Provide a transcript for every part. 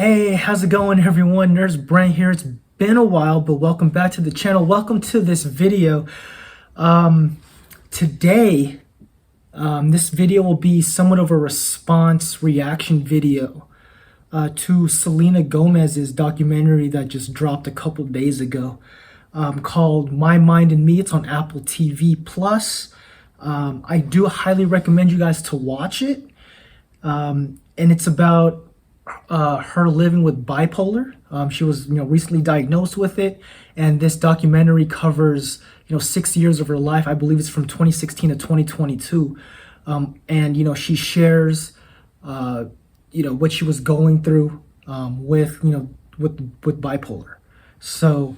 Hey, how's it going, everyone? Nurse Brent here. It's been a while, but welcome back to the channel. Welcome to this video. Today, this video will be somewhat of a response reaction video to Selena Gomez's documentary that just dropped a couple days ago, called My Mind and Me. It's on Apple TV Plus. I do highly recommend you guys to watch it. And it's about her living with bipolar. She was, recently diagnosed with it, and this documentary covers, 6 years of her life. I believe it's from 2016 to 2022, and she shares, what she was going through with bipolar. So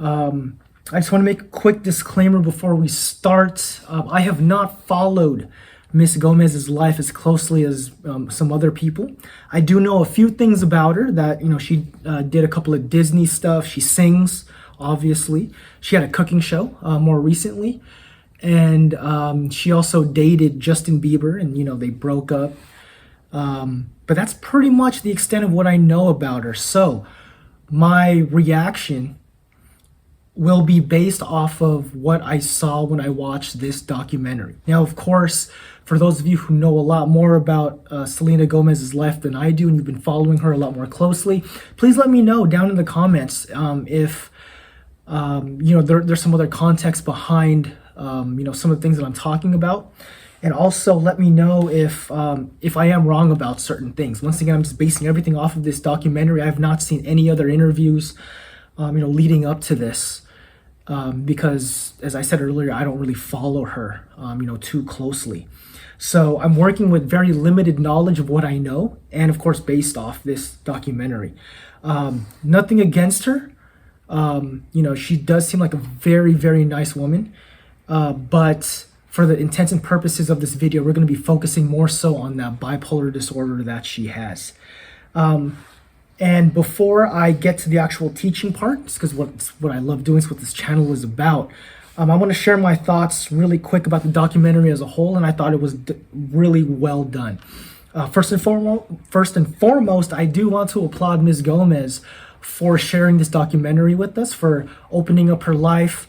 I just want to make a quick disclaimer before we start. I have not followed Miss Gomez's life as closely as some other people. I do know a few things about her, that she did a couple of Disney stuff. She sings, obviously. She had a cooking show more recently, and she also dated Justin Bieber, and they broke up. But that's pretty much the extent of what I know about her. So my reaction will be based off of what I saw when I watched this documentary. Now, of course, for those of you who know a lot more about Selena Gomez's life than I do, and you've been following her a lot more closely, please let me know down in the comments if there's some other context behind some of the things that I'm talking about. And also let me know if I am wrong about certain things. Once again, I'm just basing everything off of this documentary. I have not seen any other interviews leading up to this. Because, as I said earlier, I don't really follow her, too closely. So I'm working with very limited knowledge of what I know, and of course, based off this documentary. Nothing against her. She does seem like a very, very nice woman. But for the intents and purposes of this video, we're going to be focusing more so on that bipolar disorder that she has. And before I get to the actual teaching part, because what I love doing is what this channel is about, I want to share my thoughts really quick about the documentary as a whole, and I thought it was really well done. First and foremost, I do want to applaud Ms. Gomez for sharing this documentary with us, for opening up her life,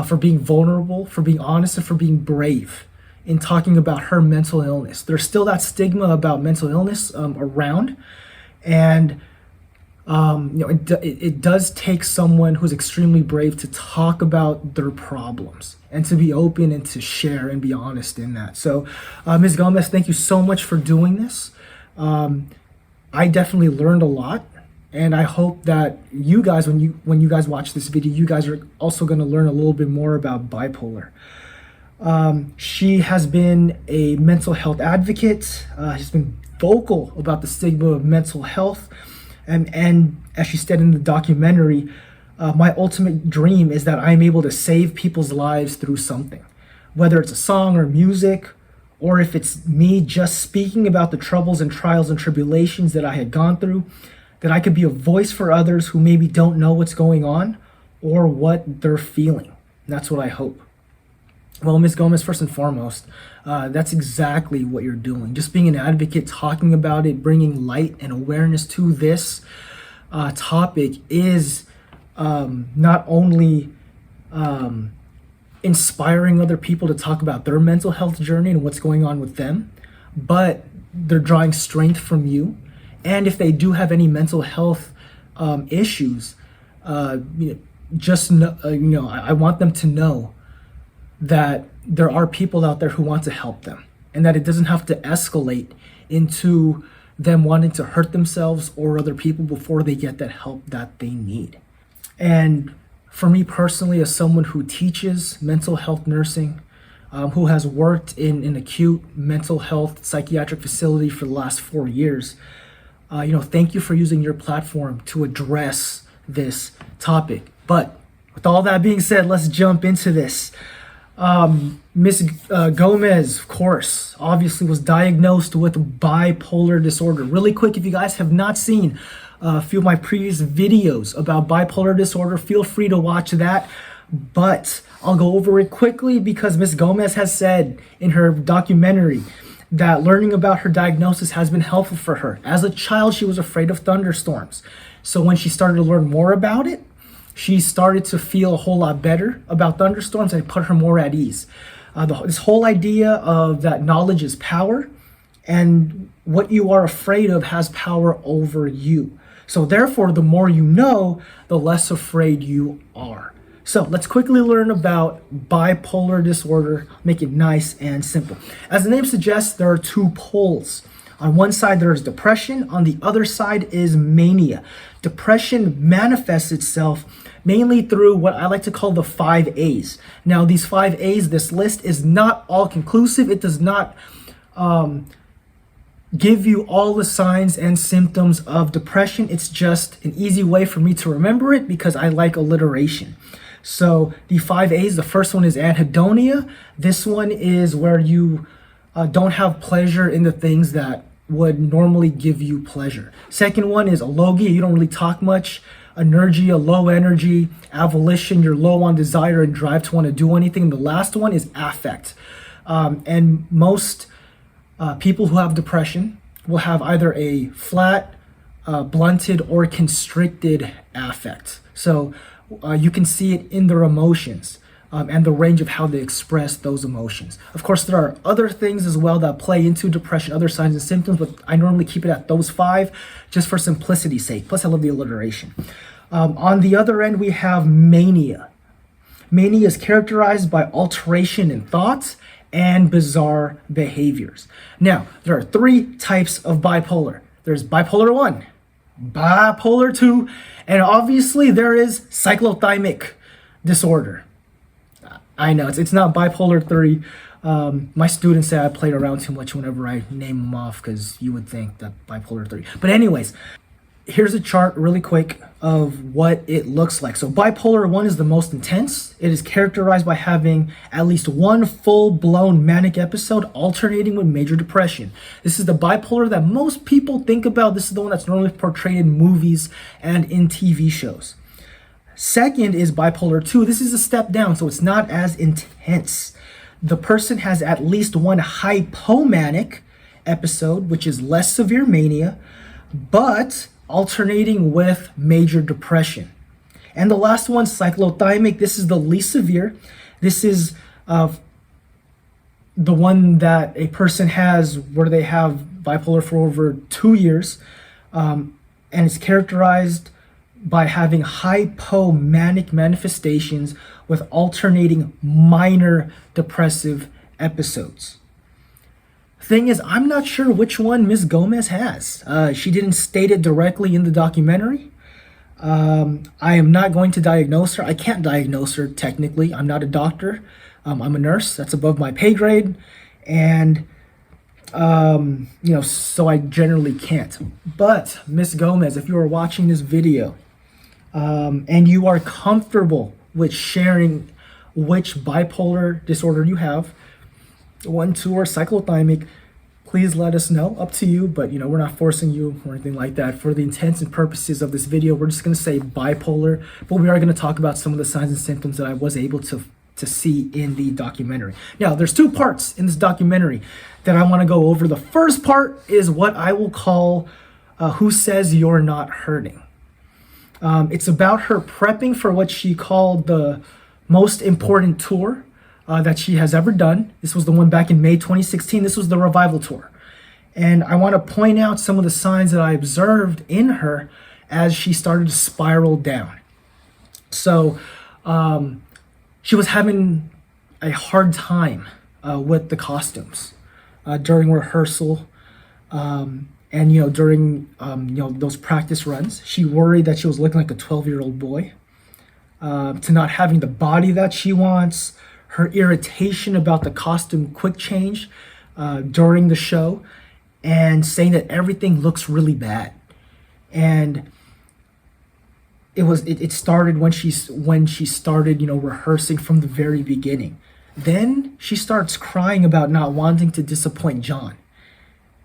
for being vulnerable, for being honest, and for being brave in talking about her mental illness. There's still that stigma about mental illness around, and it does take someone who's extremely brave to talk about their problems and to be open and to share and be honest in that. So, Ms. Gomez, thank you so much for doing this. I definitely learned a lot, and I hope that you guys, when you guys watch this video, you guys are also going to learn a little bit more about bipolar. She has been a mental health advocate. She's been vocal about the stigma of mental health. And as she said in the documentary, my ultimate dream is that I'm able to save people's lives through something, whether it's a song or music, or if it's me just speaking about the troubles and trials and tribulations that I had gone through, that I could be a voice for others who maybe don't know what's going on or what they're feeling. That's what I hope. Well, Ms. Gomez, first and foremost, that's exactly what you're doing. Just being an advocate, talking about it, bringing light and awareness to this topic is not only inspiring other people to talk about their mental health journey and what's going on with them, but they're drawing strength from you. And if they do have any mental health issues, just know, I want them to know that there are people out there who want to help them, and that it doesn't have to escalate into them wanting to hurt themselves or other people before they get that help that they need. And for me personally, as someone who teaches mental health nursing, who has worked in an acute mental health psychiatric facility for the last 4 years, thank you for using your platform to address this topic. But with all that being said, let's jump into this. Miss Gomez, of course, obviously was diagnosed with bipolar disorder. Really quick, if you guys have not seen a few of my previous videos about bipolar disorder, feel free to watch that. But I'll go over it quickly because Miss Gomez has said in her documentary that learning about her diagnosis has been helpful for her. As a child, she was afraid of thunderstorms. So when she started to learn more about it, she started to feel a whole lot better about thunderstorms, and it put her more at ease. This whole idea of that knowledge is power, and what you are afraid of has power over you. So therefore, the more you know, the less afraid you are. So let's quickly learn about bipolar disorder, make it nice and simple. As the name suggests, there are two poles. On one side, there is depression. On the other side is mania. Depression manifests itself mainly through what I like to call the 5 A's. Now, these 5 A's, this list is not all conclusive. It does not give you all the signs and symptoms of depression. It's just an easy way for me to remember it because I like alliteration. So the 5 A's, the first one is anhedonia. This one is where you don't have pleasure in the things that would normally give you pleasure. Second one is alogia. You don't really talk much. Anergia, low energy. Avolition, you're low on desire and drive to want to do anything. And the last one is affect. And most people who have depression will have either a flat, blunted, or constricted affect. So you can see it in their emotions and the range of how they express those emotions. Of course, there are other things as well that play into depression, other signs and symptoms, but I normally keep it at those 5 just for simplicity's sake. Plus, I love the alliteration. On the other end, we have mania. Mania is characterized by alteration in thoughts and bizarre behaviors. Now, there are 3 types of bipolar. There's bipolar 1, bipolar 2, and obviously there is cyclothymic disorder. I know, it's not bipolar 3. My students say I played around too much whenever I name them off because you would think that bipolar 3. But anyways, here's a chart really quick of what it looks like. So bipolar 1 is the most intense. It is characterized by having at least one full-blown manic episode alternating with major depression. This is the bipolar that most people think about. This is the one that's normally portrayed in movies and in TV shows. Second is bipolar 2. This is a step down, so it's not as intense. The person has at least one hypomanic episode, which is less severe mania, but alternating with major depression. And the last one, cyclothymic, this is the least severe. This is the one that a person has where they have bipolar for over 2 years, and it's characterized by having hypomanic manifestations with alternating minor depressive episodes. Thing is, I'm not sure which one Miss Gomez has. She didn't state it directly in the documentary. I am not going to diagnose her. I can't diagnose her technically. I'm not a doctor. I'm a nurse. That's above my pay grade. And, so I generally can't. But Miss Gomez, if you are watching this video and you are comfortable with sharing which bipolar disorder you have, 1, 2, or cyclothymic, please let us know. Up to you, but we're not forcing you or anything like that. For the intents and purposes of this video, we're just going to say bipolar, but we are going to talk about some of the signs and symptoms that I was able to see in the documentary. Now, there's 2 parts in this documentary that I want to go over. The first part is what I will call Who Says You're Not Hurting. It's about her prepping for what she called the most important tour that she has ever done. This was the one back in May 2016. This was the revival tour. And I want to point out some of the signs that I observed in her as she started to spiral down. So she was having a hard time with the costumes during rehearsal and during those practice runs. She worried that she was looking like a 12-year-old boy, to not having the body that she wants, her irritation about the costume quick change during the show, and saying that everything looks really bad. And it started when she started rehearsing from the very beginning. Then she starts crying about not wanting to disappoint John.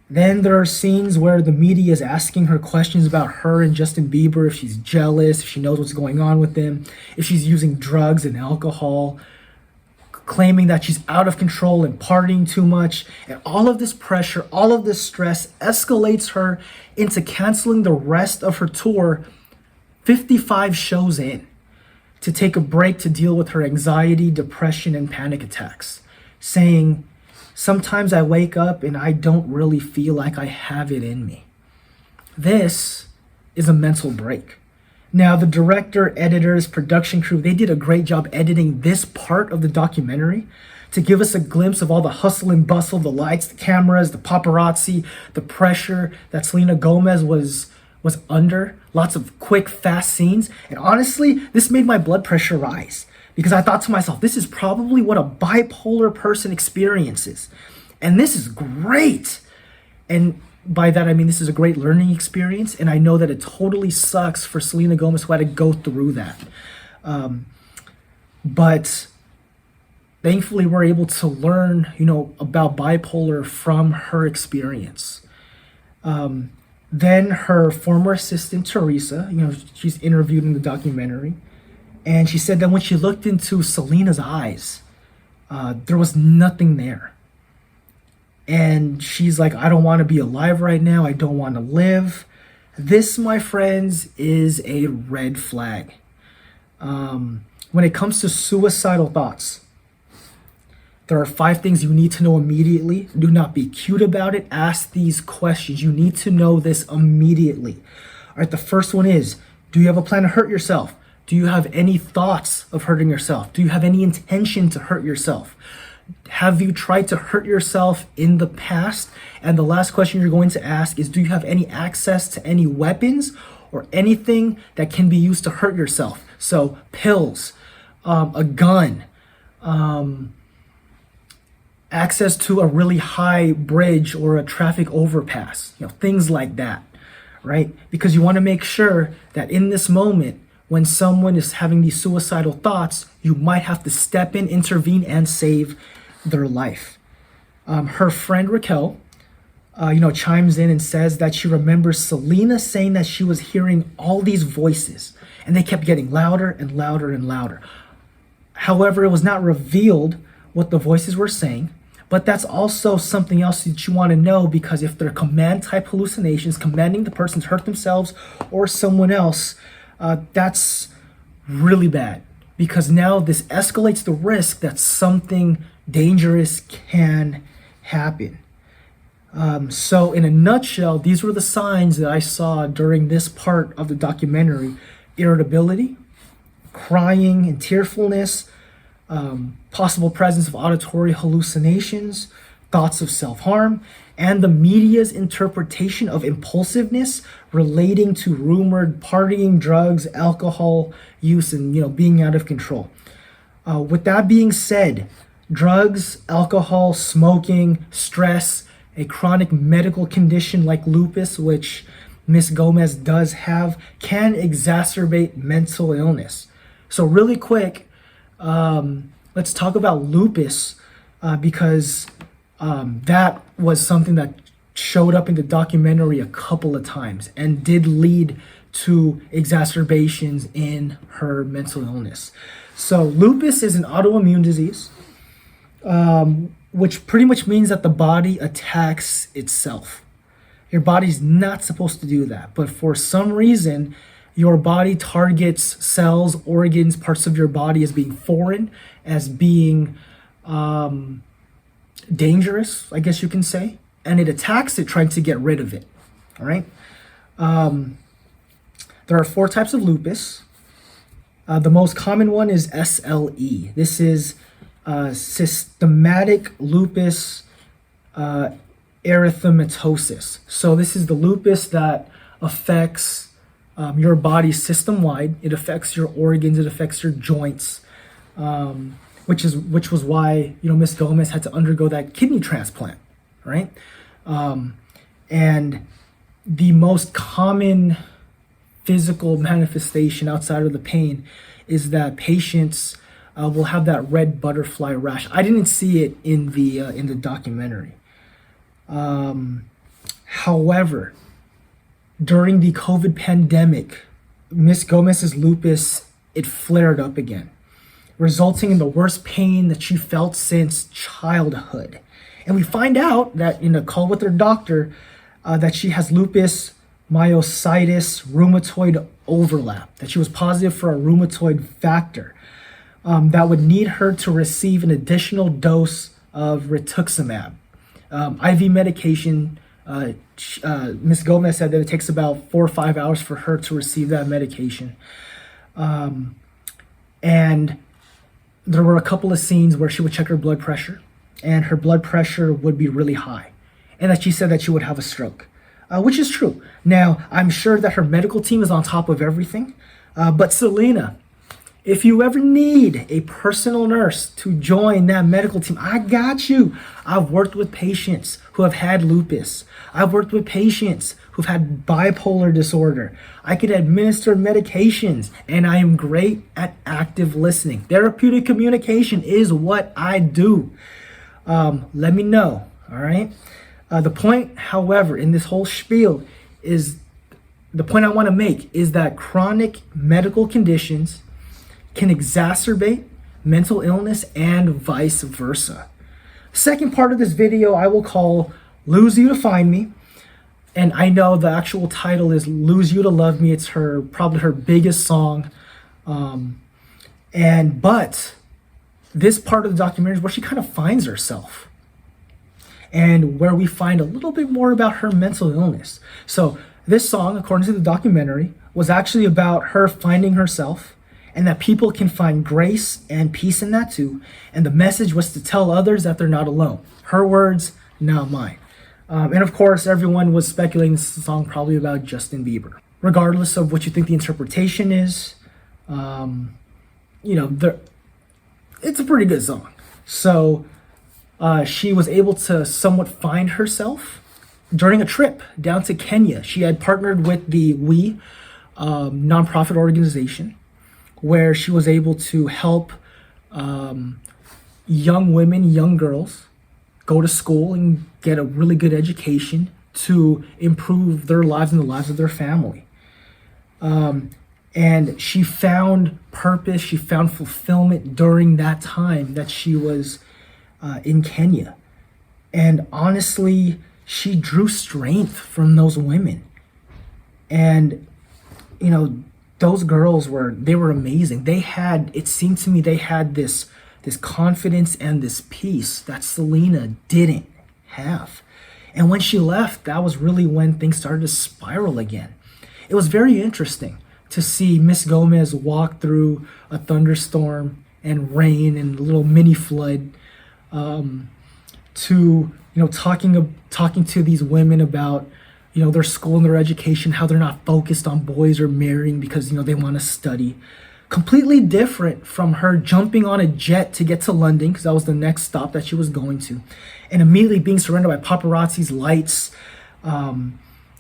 Then there are scenes where the media is asking her questions about her and Justin Bieber, if she's jealous, if she knows what's going on with them, if she's using drugs and alcohol. claiming that she's out of control and partying too much. And all of this pressure, all of this stress escalates her into canceling the rest of her tour 55 shows in to take a break to deal with her anxiety, depression, and panic attacks, saying, "Sometimes I wake up and I don't really feel like I have it in me." This is a mental break. Now, the director, editors, production crew, they did a great job editing this part of the documentary to give us a glimpse of all the hustle and bustle, the lights, the cameras, the paparazzi, the pressure that Selena Gomez was under. Lots of quick, fast scenes. And honestly, this made my blood pressure rise because I thought to myself, this is probably what a bipolar person experiences. And this is great. And by that, I mean, this is a great learning experience. And I know that it totally sucks for Selena Gomez who had to go through that. But thankfully, we're able to learn, about bipolar from her experience. Then her former assistant, Teresa, she's interviewed in the documentary. And she said that when she looked into Selena's eyes, there was nothing there. And she's like, "I don't want to be alive right now. I don't want to live." This, my friends, is a red flag. When it comes to suicidal thoughts, there are 5 things you need to know immediately. Do not be cute about it. Ask these questions. You need to know this immediately. All right, the first one is, do you have a plan to hurt yourself? Do you have any thoughts of hurting yourself? Do you have any intention to hurt yourself? Have you tried to hurt yourself in the past? And the last question you're going to ask is, do you have any access to any weapons or anything that can be used to hurt yourself? So pills, a gun, access to a really high bridge or a traffic overpass, things like that, right? Because you want to make sure that in this moment, when someone is having these suicidal thoughts, you might have to step in, intervene, and save their life. Her friend Raquel, chimes in and says that she remembers Selena saying that she was hearing all these voices, and they kept getting louder and louder and louder. However, it was not revealed what the voices were saying, but that's also something else that you want to know, because if they're command type hallucinations, commanding the person to hurt themselves or someone else, that's really bad, because now this escalates the risk that something dangerous can happen. So in a nutshell, these were the signs that I saw during this part of the documentary: irritability, crying and tearfulness, possible presence of auditory hallucinations, thoughts of self-harm, and the media's interpretation of impulsiveness relating to rumored partying, drugs, alcohol use, and being out of control. With that being said, drugs, alcohol, smoking, stress, a chronic medical condition like lupus, which Miss Gomez does have, can exacerbate mental illness. So really quick, let's talk about lupus, because that was something that showed up in the documentary a couple of times and did lead to exacerbations in her mental illness. So lupus is an autoimmune disease, which pretty much means that the body attacks itself. Your body's not supposed to do that, but for some reason, your body targets cells, organs, parts of your body as being foreign, as being dangerous, I guess you can say, and it attacks it, trying to get rid of it. All right. There are 4 types of lupus. The most common one is SLE. This is systematic lupus erythematosus. So this is the lupus that affects your body system-wide. It affects your organs. It affects your joints, which was why Miss Gomez had to undergo that kidney transplant, right? And the most common physical manifestation outside of the pain is that patients will have that red butterfly rash. I didn't see it in the documentary. However, during the COVID pandemic, Miss Gomez's lupus, it flared up again. resulting in the worst pain that she felt since childhood. And we find out that in a call with her doctor that she has lupus myositis rheumatoid overlap, that she was positive for a rheumatoid factor that would need her to receive an additional dose of rituximab. IV medication. Ms. Gomez said that it takes about 4 or 5 hours for her to receive that medication. And there were a couple of scenes where she would check her blood pressure, and her blood pressure would be really high, and that she said that she would have a stroke, which is true. Now, I'm sure that her medical team is on top of everything, but Selena, if you ever need a personal nurse to join that medical team, I got you. I've worked with patients who have had lupus. I've worked with patients who've had bipolar disorder. I could administer medications, and I am great at active listening. Therapeutic communication is what I do. Let me know, all right? The point, however, in this whole spiel is, the point I want to make is that chronic medical conditions can exacerbate mental illness and vice versa. Second part of this video I will call Lose You to Find Me. And I know the actual title is Lose You to Love Me. It's probably her biggest song. But this part of the documentary is where she kind of finds herself and where we find a little bit more about her mental illness. So this song, according to the documentary, was actually about her finding herself, and that people can find grace and peace in that too. And the message was to tell others that they're not alone. Her words, not mine. And of course, everyone was speculating this is a song probably about Justin Bieber. Regardless of what you think the interpretation is, it's a pretty good song. So she was able to somewhat find herself during a trip down to Kenya. She had partnered with the We nonprofit organization, where she was able to help young women, young girls, go to school and get a really good education to improve their lives and the lives of their family. And she found purpose, she found fulfillment during that time that she was in Kenya. And honestly, she drew strength from those women. And, those girls were amazing. It seemed to me they had this confidence and this peace that Selena didn't have. And when she left, that was really when things started to spiral again. It was very interesting to see Miss Gomez walk through a thunderstorm and rain and a little mini flood, to talking to these women about their school and their education, how they're not focused on boys or marrying because they want to study. Completely different from her jumping on a jet to get to London, because that was the next stop that she was going to, and immediately being surrounded by paparazzi's lights, the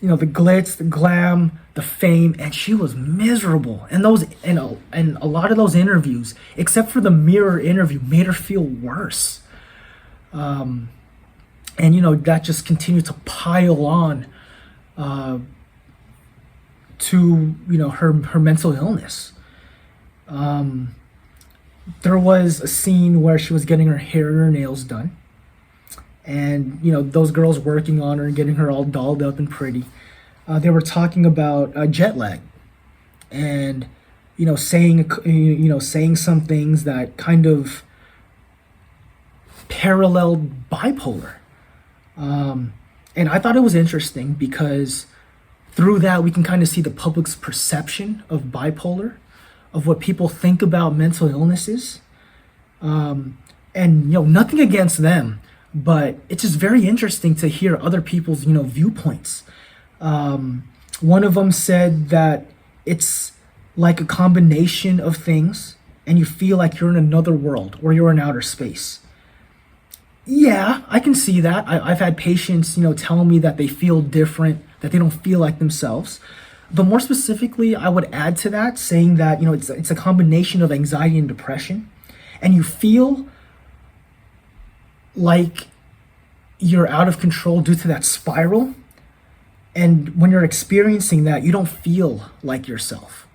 glitz, the glam, the fame, and she was miserable. And a lot of those interviews, except for the mirror interview, made her feel worse. That just continued to pile on to her mental illness. There was a scene where she was getting her hair and her nails done, and those girls working on her and getting her all dolled up and pretty, they were talking about jet lag, and saying some things that kind of paralleled bipolar. And I thought it was interesting because through that we can kind of see the public's perception of bipolar, of what people think about mental illnesses. And nothing against them, but it's just very interesting to hear other people's viewpoints. One of them said that it's like a combination of things, and you feel like you're in another world or you're in outer space. Yeah, I can see that. I've had patients, tell me that they feel different, that they don't feel like themselves. But more specifically, I would add to that, saying that, it's a combination of anxiety and depression. And you feel like you're out of control due to that spiral. And when you're experiencing that, you don't feel like yourself.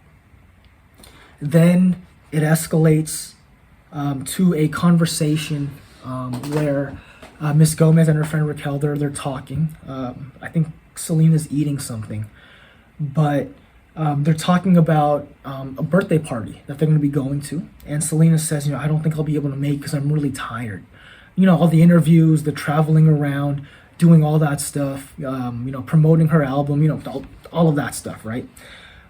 Then it escalates to a conversation where Miss Gomez and her friend Raquel, they're talking. I think Selena's eating something, but they're talking about a birthday party that they're going to be going to. And Selena says, I don't think I'll be able to make because I'm really tired. All the interviews, the traveling around, doing all that stuff, promoting her album, all of that stuff, right?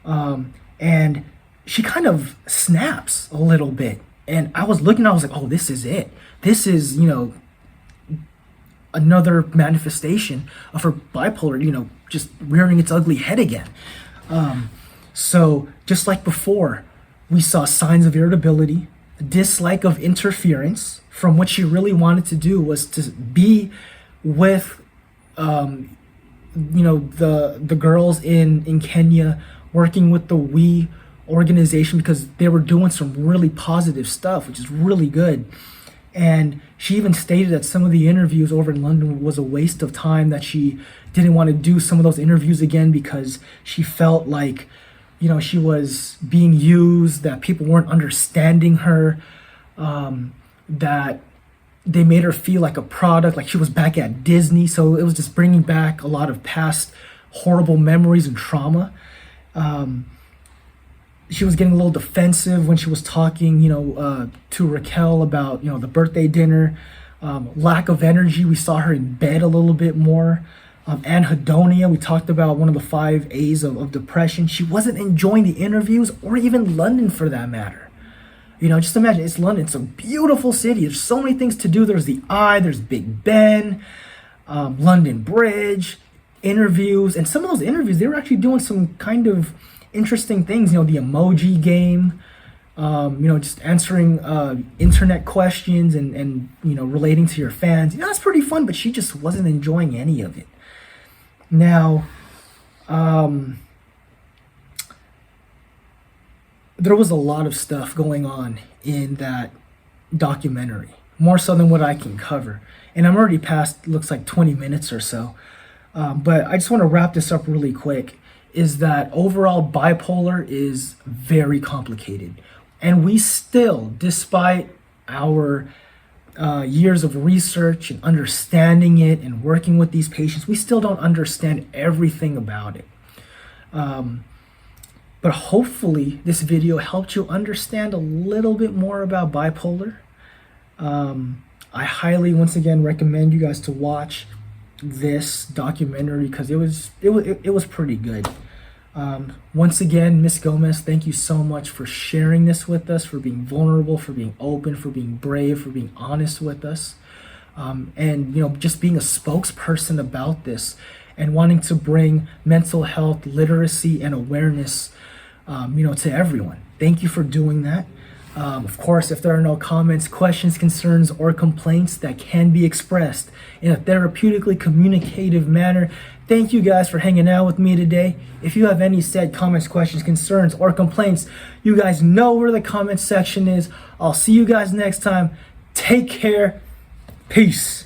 And she kind of snaps a little bit. And I was looking, I was like, oh, this is it. This is, another manifestation of her bipolar, just rearing its ugly head again. So just like before, we saw signs of irritability, dislike of interference from what she really wanted to do was to be with, the girls in Kenya, working with the We organization because they were doing some really positive stuff, which is really good. And she even stated that some of the interviews over in London was a waste of time, that she didn't want to do some of those interviews again because she felt like, she was being used, that people weren't understanding her, that they made her feel like a product, like she was back at Disney. So it was just bringing back a lot of past horrible memories and trauma. She was getting a little defensive when she was talking, to Raquel about, the birthday dinner. Lack of energy. We saw her in bed a little bit more. Anhedonia. We talked about one of the 5 A's of depression. She wasn't enjoying the interviews or even London for that matter. Just imagine, it's London. It's a beautiful city. There's so many things to do. There's the Eye, there's Big Ben, London Bridge, interviews. And some of those interviews, they were actually doing some kind of interesting things, the emoji game, just answering internet questions and relating to your fans. That's pretty fun, but she just wasn't enjoying any of it. Now, there was a lot of stuff going on in that documentary, more so than what I can cover. And I'm already past, looks like 20 minutes or so. But I just want to wrap this up really quick, is that overall bipolar is very complicated. And we still, despite our years of research and understanding it and working with these patients, we still don't understand everything about it. But hopefully this video helped you understand a little bit more about bipolar. I highly, once again, recommend you guys to watch this documentary because it was pretty good. Once again, Miss Gomez, thank you so much for sharing this with us, for being vulnerable, for being open, for being brave, for being honest with us, and just being a spokesperson about this and wanting to bring mental health literacy and awareness to everyone. Thank you for doing that. Of course, if there are no comments, questions, concerns, or complaints that can be expressed in a therapeutically communicative manner, thank you guys for hanging out with me today. If you have any said comments, questions, concerns, or complaints, you guys know where the comment section is. I'll see you guys next time. Take care. Peace.